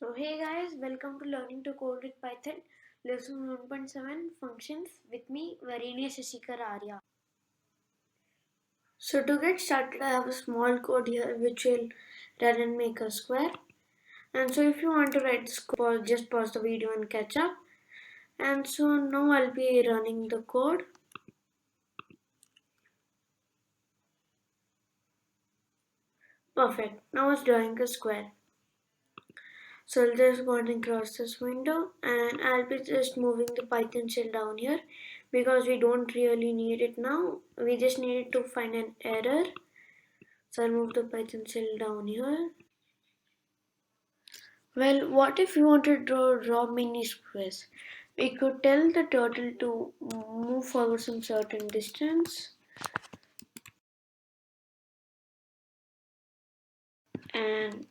So hey guys, welcome to Learning to Code with Python, lesson 1.7 functions with me, Varenya Shashikar Arya. So to get started, I have a small code here which will run and make a square. And so if you want to write this code, just pause the video and catch up. And so now I'll be running the code. Perfect. Now it's drawing a square. So I'll just go ahead and cross this window and I'll be just moving the Python shell down here because we don't really need it now. We just need it to find an error. So I'll move the Python shell down here. Well, what if you want to draw mini squares? We could tell the turtle to move forward some certain distance and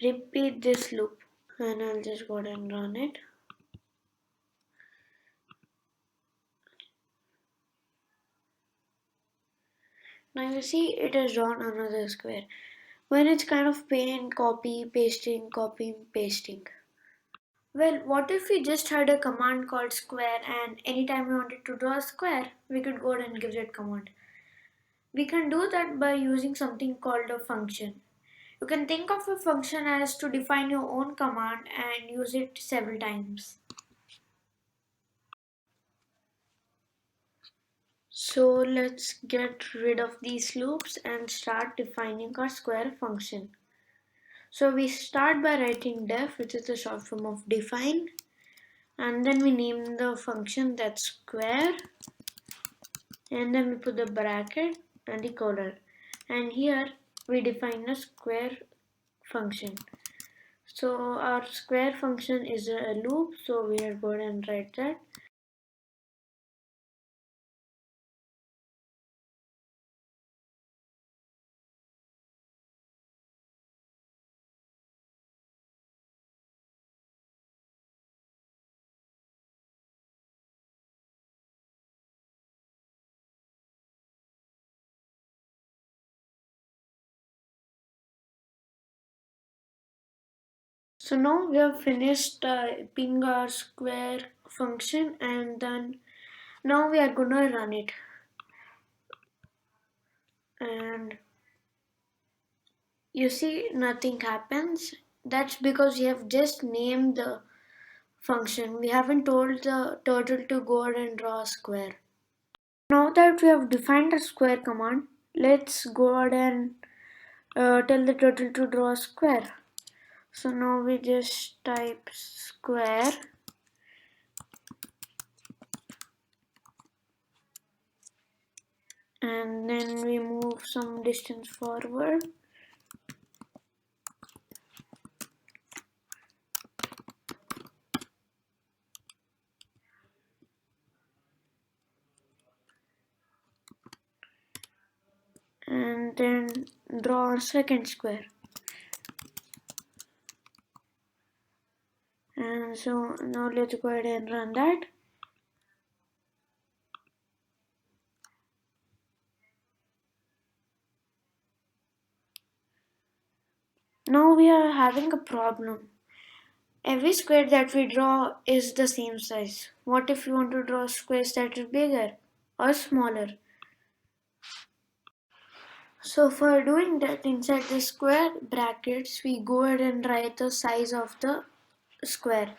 repeat this loop. And I'll just go ahead and run it. Now you see it has drawn another square. When it's kind of pain, copy, pasting. Well, what if we just had a command called square and anytime we wanted to draw a square, we could go ahead and give that command. We can do that by using something called a function. You can think of a function as to define your own command and use it several times. So let's get rid of these loops and start defining our square function. So we start by writing def, which is the short form of define, and then we name the function that's square, and then we put the bracket and the color, and here we define a square function. So our square function is a loop, so we are going and write that. So now we have finished typing our square function, and then now we are gonna run it. And you see nothing happens. That's because we have just named the function. We haven't told the turtle to go ahead and draw a square. Now that we have defined a square command, let's go ahead and tell the turtle to draw a square. So now we just type square and then we move some distance forward. And then draw a second square. And so now let's go ahead and run that. Now we are having a problem. Every square that we draw is the same size. What if we want to draw squares that are bigger or smaller? So for doing that, inside the square brackets, we go ahead and write the size of the square.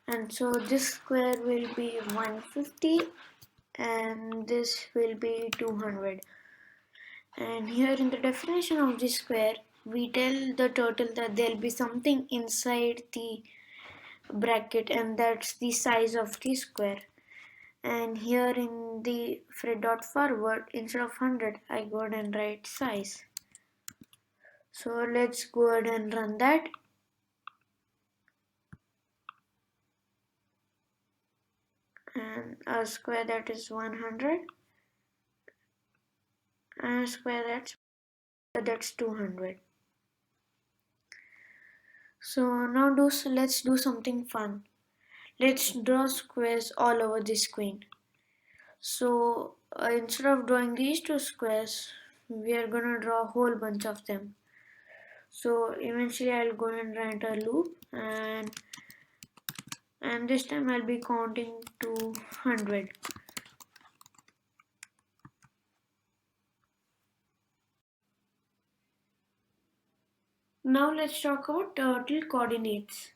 And so this square will be 150 and this will be 200. And here in the definition of the square, we tell the turtle that there'll be something inside the bracket and that's the size of the square. And here in the fred.forward, instead of 100, I go ahead and write size. So let's go ahead and run that. And a square that is 100 and a square that's 200. So now let's do something fun. Let's draw squares all over the screen. So instead of drawing these two squares, we are gonna draw a whole bunch of them. So eventually I'll go and write a loop, and this time I'll be counting to 100. Now let's talk about turtle coordinates.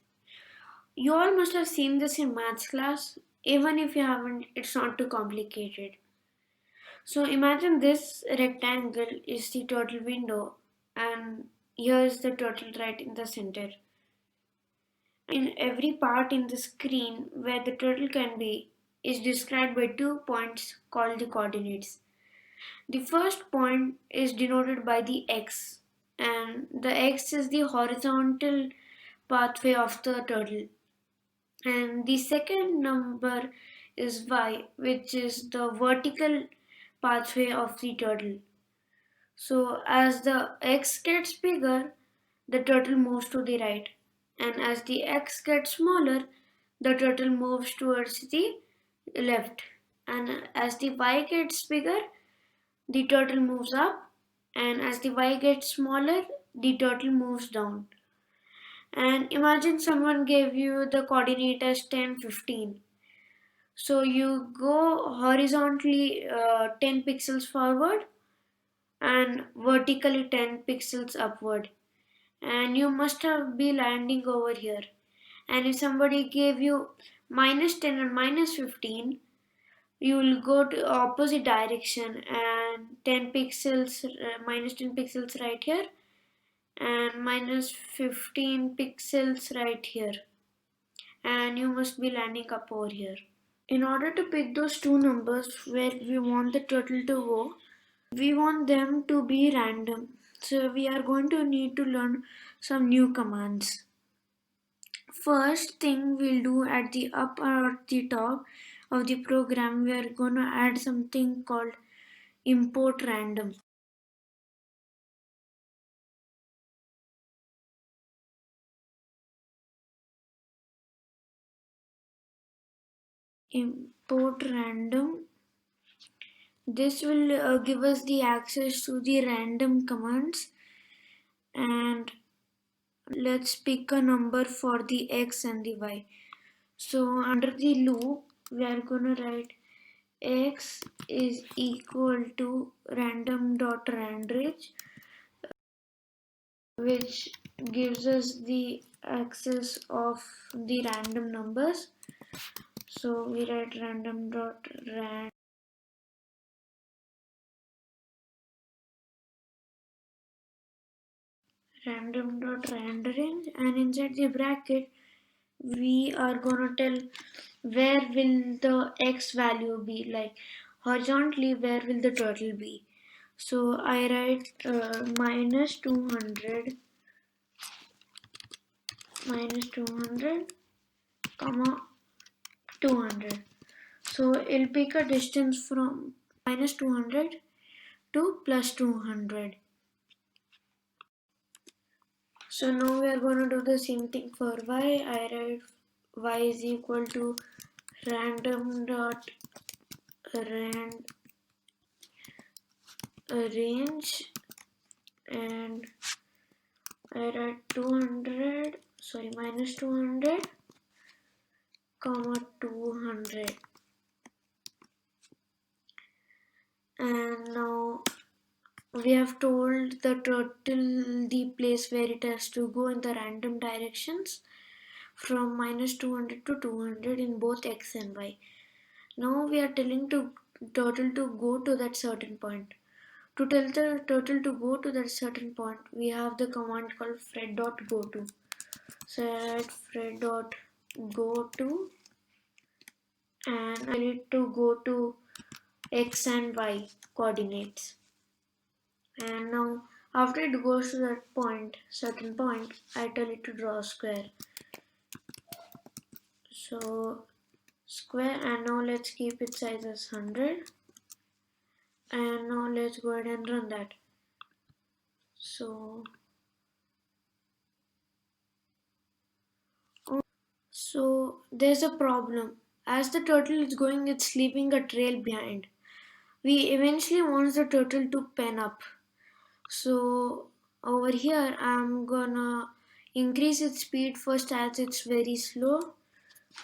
You all must have seen this in maths class. Even if you haven't, it's not too complicated. So imagine this rectangle is the turtle window, and here's the turtle right in the center. In every part in the screen where the turtle can be is described by 2 points called the coordinates. The first point is denoted by the x, and the x is the horizontal pathway of the turtle, and the second number is y, which is the vertical pathway of the turtle. So as the x gets bigger, the turtle moves to the right, and as the x gets smaller, the turtle moves towards the left, and as the y gets bigger, the turtle moves up, and as the y gets smaller, the turtle moves down. And imagine someone gave you the coordinate as 10, 15. So you go horizontally 10 pixels forward and vertically 10 pixels upward. And you must have be landing over here. And if somebody gave you minus 10 and minus 15, you will go to opposite direction and 10 pixels, minus 10 pixels right here and minus 15 pixels right here, and you must be landing up over here. In order to pick those two numbers where we want the turtle to go, we want them to be random. So we are going to need to learn some new commands. First thing we'll do at the up or the top of the program, we are going to add something called import random. Import random. This will give us the access to the random commands, and let's pick a number for the x and the y. So under the loop we are going to write x is equal to random.randrange, which gives us the access of the random numbers. So we write random.randrange, and inside the bracket we are gonna tell where will the x value be, like horizontally where will the turtle be. So I write minus 200 comma 200. So it'll pick a distance from minus 200 to plus 200. So now we are going to do the same thing for y. I write y is equal to random dot rand range, and I write 200, sorry, minus 200 comma 200. And now we have told the turtle the place where it has to go in the random directions from minus 200 to 200 in both x and y. Now we are telling to turtle to go to that certain point. To tell the turtle to go to that certain point, we have the command called fred.goto. So I write fred.goto, and I need to go to x and y coordinates. And now after it goes to that point, certain point, I tell it to draw a square. So square, and now let's keep its size as 100. And now let's go ahead and run that. So there's a problem. As the turtle is going, it's leaving a trail behind. We eventually want the turtle to pen up. So over here I'm gonna increase its speed first as it's very slow.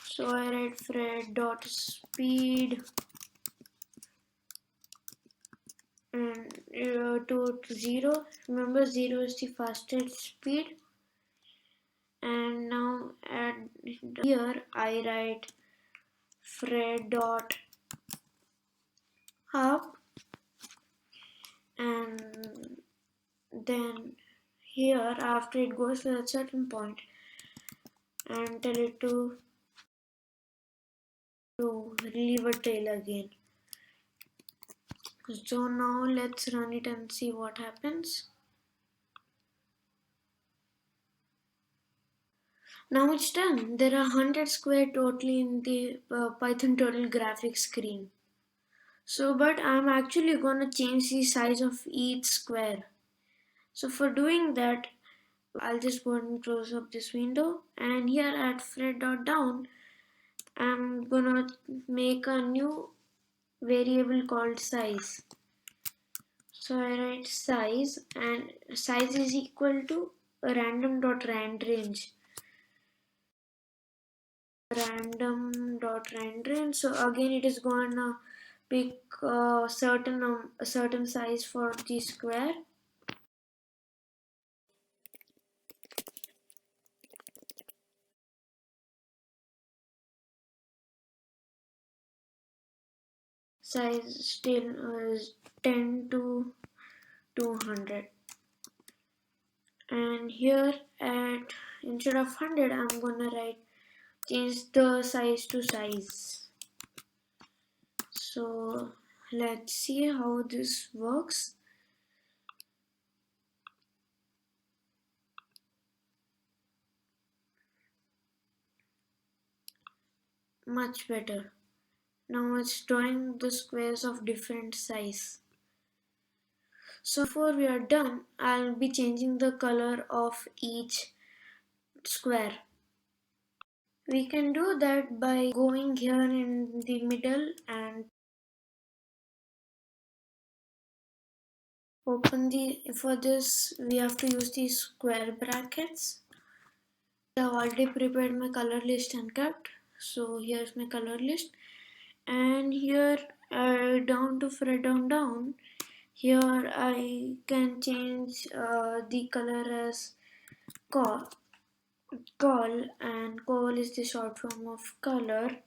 So I write fred.speed and to 0. Remember 0 is the fastest speed. And now at here I write fred.up, and then here after it goes to a certain point and tell it to leave a tail again. So now let's run it and see what happens. Now it's done. There are 100 square totally in the Python turtle graphics screen. So but I'm actually gonna change the size of each square. So for doing that, I'll just go and close up this window, and here at fred.down I'm gonna make a new variable called size. So I write size, and size is equal to random.randrange. Random.randrange. So again it is gonna pick a certain size for the square. Size still is 10 to 200. And here at instead of 100 I'm gonna write change the size to size. So let's see how this works. Much better. Now it's drawing the squares of different size. So before we are done, I'll be changing the color of each square. We can do that by going here in the middle and open for this we have to use these square brackets. I have already prepared my color list and kept. So here's my color list, and here down to fred.down. Here I can change the color as call, and call is the short form of color,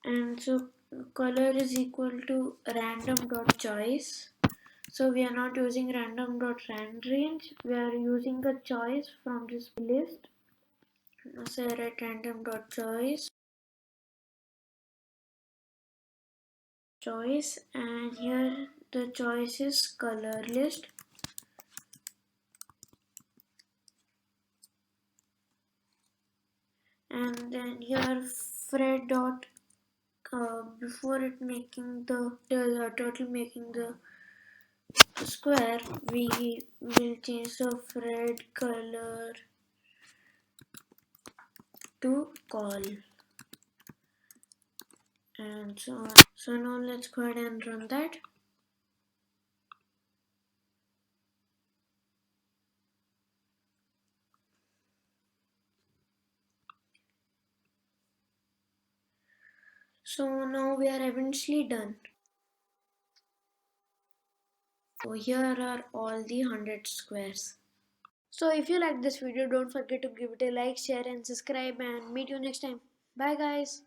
and so color is equal to random.choice. So we are not using random.randrange, we are using a choice from this list. So I write random.choice, and here the choice is color list. And then here fred dot before it making the turtle making the square, we will change the fred.color to call, and so on. So now let's go ahead and run that. So now we are eventually done. So here are all the 100 squares. So if you like this video, don't forget to give it a like, share and subscribe, and meet you next time. Bye guys.